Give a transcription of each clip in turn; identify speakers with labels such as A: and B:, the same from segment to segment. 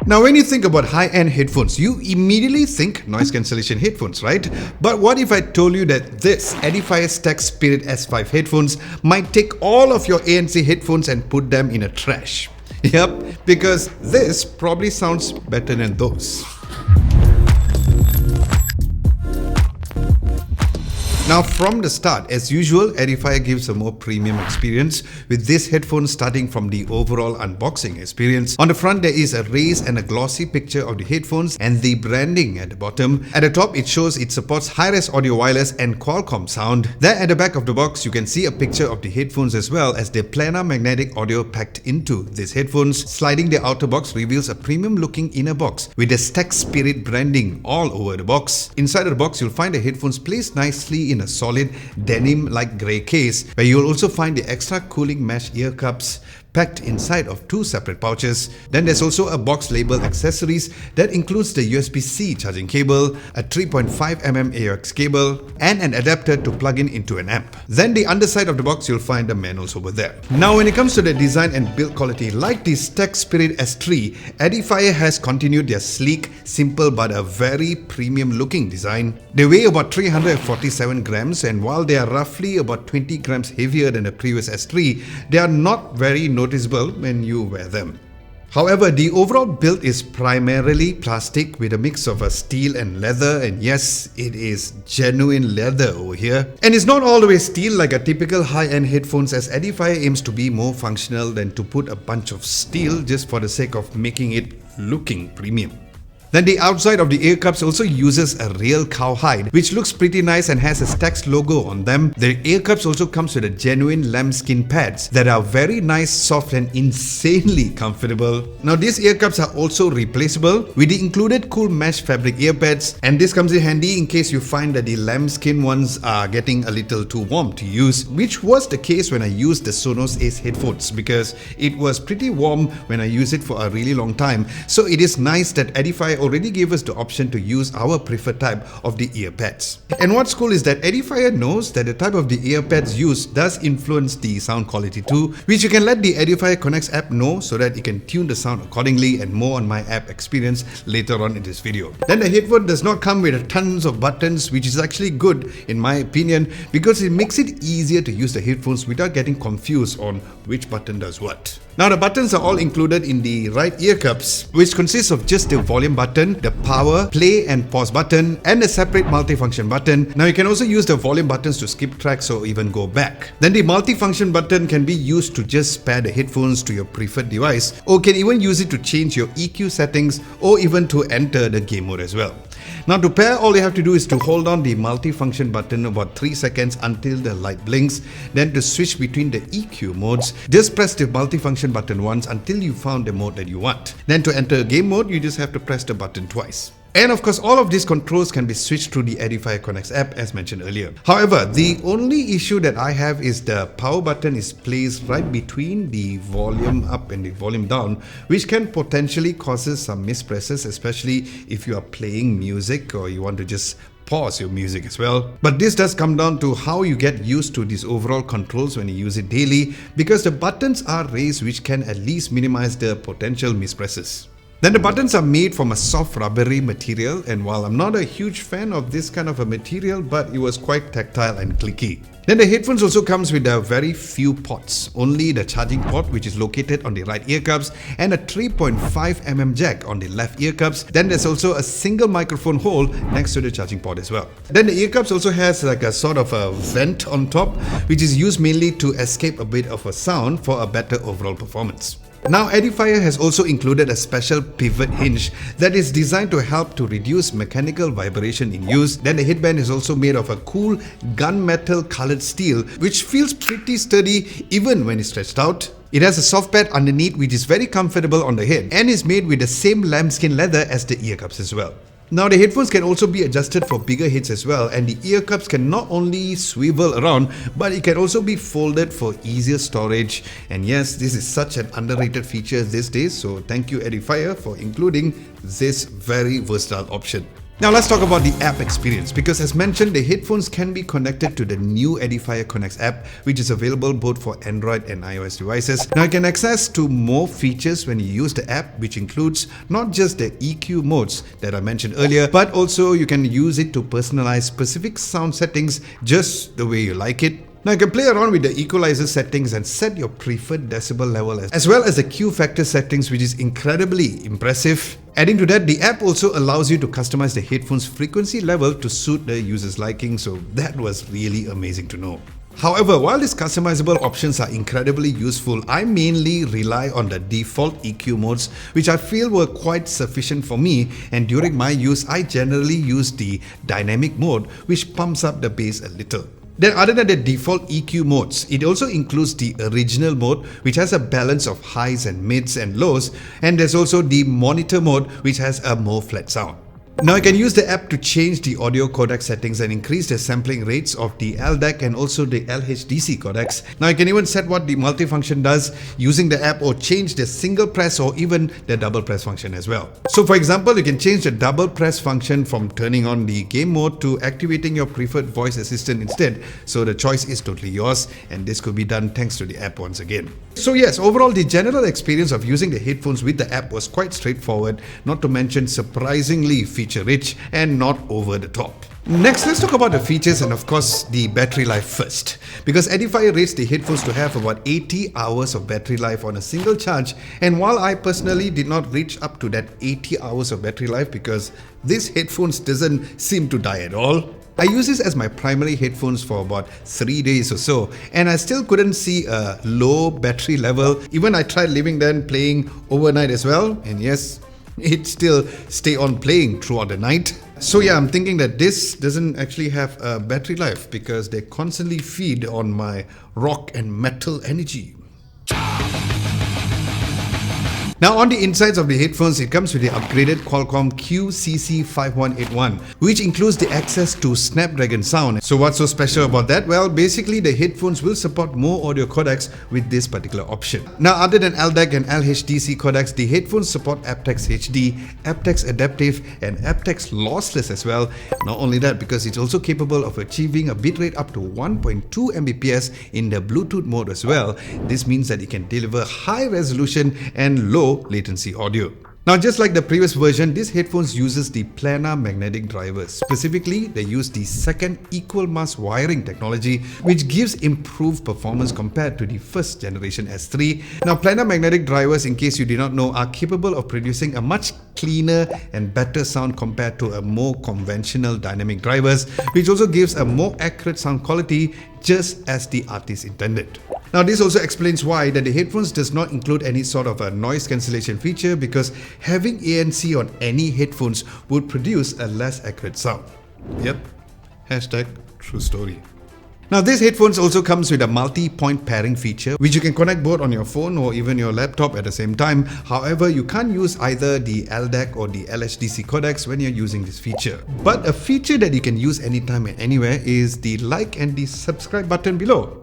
A: Now, when you think about high-end headphones, you immediately think noise cancellation headphones, right? But what if I told you that this Edifier Stax Spirit S5 headphones might take all of your ANC headphones and put them in a trash? Yep, because this probably sounds better than those. Now, from the start, as usual, Edifier gives a more premium experience with this headphone starting from the overall unboxing experience. On the front, there is a raised and a glossy picture of the headphones and the branding at the bottom. At the top, it shows it supports hi-res audio wireless and Qualcomm sound. Then at the back of the box, you can see a picture of the headphones as well as the planar magnetic audio packed into these headphones. Sliding the outer box reveals a premium looking inner box with the Stax Spirit branding all over the box. Inside the box, you'll find the headphones placed nicely in a solid denim-like grey case, where you'll also find the extra cooling mesh ear cups packed inside of two separate pouches. Then there's also a box labeled accessories that includes the USB-C charging cable, a 3.5mm AUX cable, and an adapter to plug into an amp. Then the underside of the box, you'll find the manuals over there. Now, when it comes to the design and build quality, like the Stax Spirit S3, Edifier has continued their sleek, simple but a very premium looking design. They weigh about 347 grams, and while they are roughly about 20 grams heavier than the previous S3, they are not very noticeable when you wear them. However, the overall build is primarily plastic with a mix of steel and leather, and yes, it is genuine leather over here. And it's not all the way steel like a typical high-end headphones, as Edifier aims to be more functional than to put a bunch of steel just for the sake of making it looking premium. Then the outside of the ear cups also uses a real cowhide, which looks pretty nice and has a Stax logo on them. The ear cups also comes with a genuine lambskin pads that are very nice, soft and insanely comfortable. Now, these ear cups are also replaceable with the included cool mesh fabric ear pads, and this comes in handy in case you find that the lambskin ones are getting a little too warm to use, which was the case when I used the Sonos Ace headphones, because it was pretty warm when I used it for a really long time. So it is nice that Edifier already gave us the option to use our preferred type of the ear pads. And what's cool is that Edifier knows that the type of the ear pads used does influence the sound quality too, which you can let the Edifier Connects app know so that it can tune the sound accordingly, and more on my app experience later on in this video. Then the headphone does not come with tons of buttons, which is actually good in my opinion, because it makes it easier to use the headphones without getting confused on which button does what. Now, the buttons are all included in the right ear cups, which consists of just the volume button, the power, play and pause button, and a separate multifunction button. Now, you can also use the volume buttons to skip tracks or even go back. Then the multifunction button can be used to just pair the headphones to your preferred device, or can even use it to change your EQ settings or even to enter the game mode as well. Now, to pair, all you have to do is to hold on the multifunction button about 3 seconds until the light blinks. Then to switch between the EQ modes, just press the multifunction button once until you found the mode that you want. Then to enter game mode, you just have to press the button twice. And of course, all of these controls can be switched through the Edifier Connects app as mentioned earlier. However, the only issue that I have is the power button is placed right between the volume up and the volume down, which can potentially cause some mispresses, especially if you are playing music or you want to just pause your music as well. But this does come down to how you get used to these overall controls when you use it daily, because the buttons are raised, which can at least minimize the potential mispresses. Then the buttons are made from a soft rubbery material, and while I'm not a huge fan of this kind of a material, but it was quite tactile and clicky. Then the headphones also comes with a very few ports, only the charging port, which is located on the right ear cups, and a 3.5mm jack on the left ear cups. Then there's also a single microphone hole next to the charging port as well. Then the ear cups also has like a sort of a vent on top, which is used mainly to escape a bit of a sound for a better overall performance. Now, Edifier has also included a special pivot hinge that is designed to help to reduce mechanical vibration in use. Then the headband is also made of a cool gunmetal colored steel, which feels pretty sturdy even when it's stretched out. It has a soft pad underneath, which is very comfortable on the head and is made with the same lambskin leather as the ear cups as well. Now, the headphones can also be adjusted for bigger heads as well, and the ear cups can not only swivel around, but it can also be folded for easier storage. And yes, this is such an underrated feature these days, so thank you Edifier for including this very versatile option. Now let's talk about the app experience, because as mentioned, the headphones can be connected to the new Edifier Connects app, which is available both for Android and iOS devices. Now you can access to more features when you use the app, which includes not just the EQ modes that I mentioned earlier, but also you can use it to personalize specific sound settings just the way you like it. Now you can play around with the equalizer settings and set your preferred decibel level as well as the Q factor settings, which is incredibly impressive. Adding to that, the app also allows you to customize the headphones frequency level to suit the user's liking, so that was really amazing to know. However, while these customizable options are incredibly useful, I mainly rely on the default EQ modes, which I feel were quite sufficient for me, and during my use, I generally use the dynamic mode, which pumps up the bass a little. Then other than the default EQ modes, it also includes the original mode, which has a balance of highs and mids and lows, and there's also the monitor mode, which has a more flat sound. Now you can use the app to change the audio codec settings and increase the sampling rates of the LDAC and also the LHDC codecs. Now you can even set what the multifunction does using the app, or change the single press or even the double press function as well. So for example, you can change the double press function from turning on the game mode to activating your preferred voice assistant instead. So the choice is totally yours, and this could be done thanks to the app once again. So yes, overall the general experience of using the headphones with the app was quite straightforward, not to mention surprisingly feature-rich and not over the top. Next, let's talk about the features and of course the battery life first, because Edifier rates the headphones to have about 80 hours of battery life on a single charge, and while I personally did not reach up to that 80 hours of battery life because this headphones doesn't seem to die at all, I use this as my primary headphones for about 3 days or so, and I still couldn't see a low battery level. Even I tried leaving them playing overnight as well, and yes, it still stay on playing throughout the night. So yeah, I'm thinking that this doesn't actually have a battery life because they constantly feed on my rock and metal energy. Now on the insides of the headphones, it comes with the upgraded Qualcomm QCC5181, which includes the access to Snapdragon sound. So what's so special about that? Well, basically the headphones will support more audio codecs with this particular option. Now other than LDAC and LHDC codecs, the headphones support aptX HD, aptX Adaptive and aptX Lossless as well. Not only that, because it's also capable of achieving a bitrate up to 1.2 Mbps in the Bluetooth mode as well. This means that it can deliver high resolution and low latency audio. Now just like the previous version, this headphones uses the planar magnetic drivers. Specifically, they use the second equal mass wiring technology, which gives improved performance compared to the first generation S3. Now planar magnetic drivers, in case you did not know, are capable of producing a much cleaner and better sound compared to a more conventional dynamic drivers, which also gives a more accurate sound quality just as the artist intended. Now this also explains why that the headphones does not include any sort of a noise cancellation feature, because having ANC on any headphones would produce a less accurate sound. Yep, hashtag true story. Now this headphones also comes with a multi-point pairing feature, which you can connect both on your phone or even your laptop at the same time. However, you can't use either the LDAC or the LHDC codecs when you're using this feature. But a feature that you can use anytime and anywhere is the like and the subscribe button below.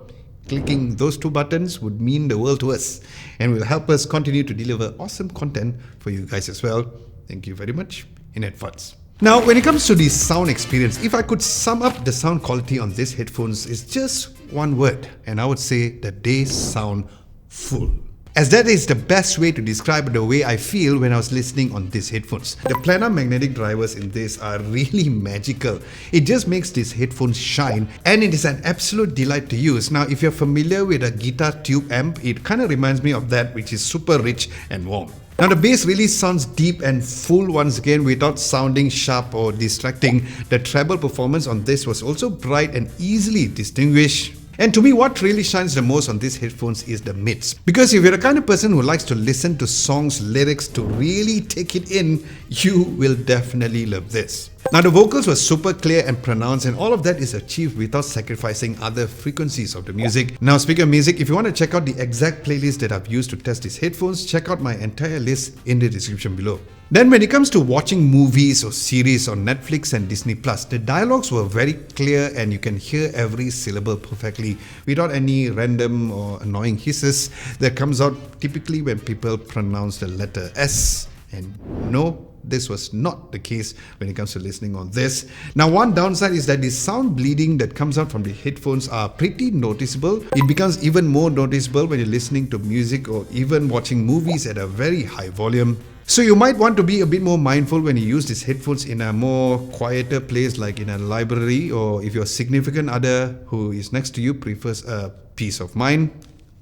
A: Clicking those two buttons would mean the world to us and will help us continue to deliver awesome content for you guys as well. Thank you very much in advance. Now, when it comes to the sound experience, if I could sum up the sound quality on these headphones, is just one word, and I would say that they sound full. As that is the best way to describe the way I feel when I was listening on these headphones. The planar magnetic drivers in this are really magical. It just makes these headphones shine, and it is an absolute delight to use. Now, if you're familiar with a guitar tube amp, it kind of reminds me of that, which is super rich and warm. Now the bass really sounds deep and full once again without sounding sharp or distracting. The treble performance on this was also bright and easily distinguished. And to me, what really shines the most on these headphones is the mids. Because if you're the kind of person who likes to listen to songs, lyrics to really take it in, you will definitely love this. Now the vocals were super clear and pronounced, and all of that is achieved without sacrificing other frequencies of the music. Now speaking of music, if you want to check out the exact playlist that I've used to test these headphones, check out my entire list in the description below. Then when it comes to watching movies or series on Netflix and Disney+, the dialogues were very clear and you can hear every syllable perfectly without any random or annoying hisses that comes out typically when people pronounce the letter S, and no this was not the case when it comes to listening on this. Now, one downside is that the sound bleeding that comes out from the headphones are pretty noticeable. It becomes even more noticeable when you're listening to music or even watching movies at a very high volume. So you might want to be a bit more mindful when you use these headphones in a more quieter place like in a library, or if your significant other who is next to you prefers a peace of mind,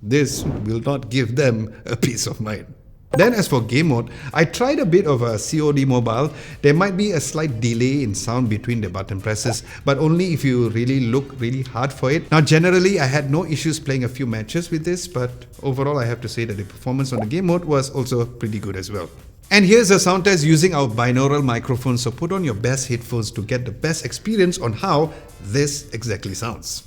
A: this will not give them a peace of mind. Then as for game mode, I tried a bit of a COD Mobile. There might be a slight delay in sound between the button presses, but only if you really look really hard for it. Now generally I had no issues playing a few matches with this, but overall I have to say that the performance on the game mode was also pretty good as well. And here's a sound test using our binaural microphone, so put on your best headphones to get the best experience on how this exactly sounds.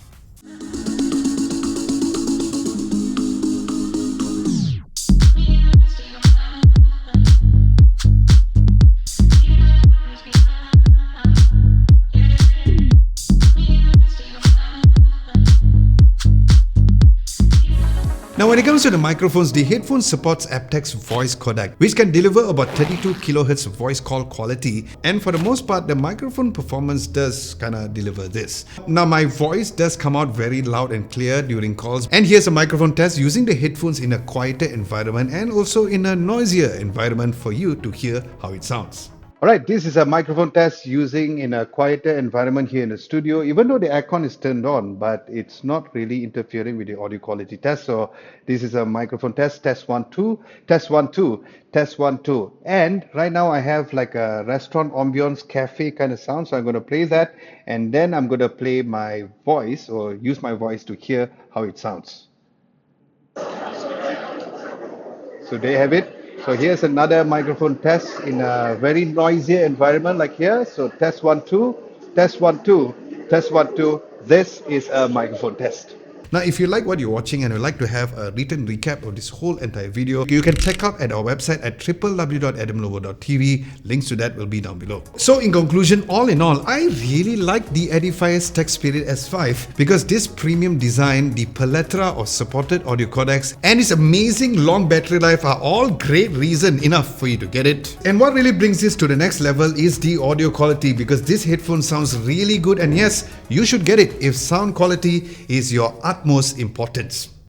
A: Now when it comes to the microphones, the headphone supports aptX voice codec, which can deliver about 32 kHz voice call quality, and for the most part the microphone performance does kinda deliver this. Now my voice does come out very loud and clear during calls, and here's a microphone test using the headphones in a quieter environment and also in a noisier environment for you to hear how it sounds. Alright, this is a microphone test using in a quieter environment here in the studio, even though the aircon is turned on, but it's not really interfering with the audio quality test. So this is a microphone test, test 1, 2, test 1, 2, test 1, 2. And right now I have like a restaurant ambience cafe kind of sound. So I'm going to play that, and then I'm going to play my voice or use my voice to hear how it sounds. So there you have it. So here's another microphone test in a very noisy environment like here. So test 1, 2, test 1, 2, test 1, 2. This is a microphone test. Now, if you like what you're watching and would like to have a written recap of this whole entire video, you can check out at our website at www.adamlovo.tv. Links to that will be down below. So in conclusion, all in all, I really like the Edifiers Tech Spirit S5 because this premium design, the plethora of supported audio codecs, and its amazing long battery life are all great reason enough for you to get it. And what really brings this to the next level is the audio quality, because this headphone sounds really good, and yes, you should get it if sound quality is your utmost importance.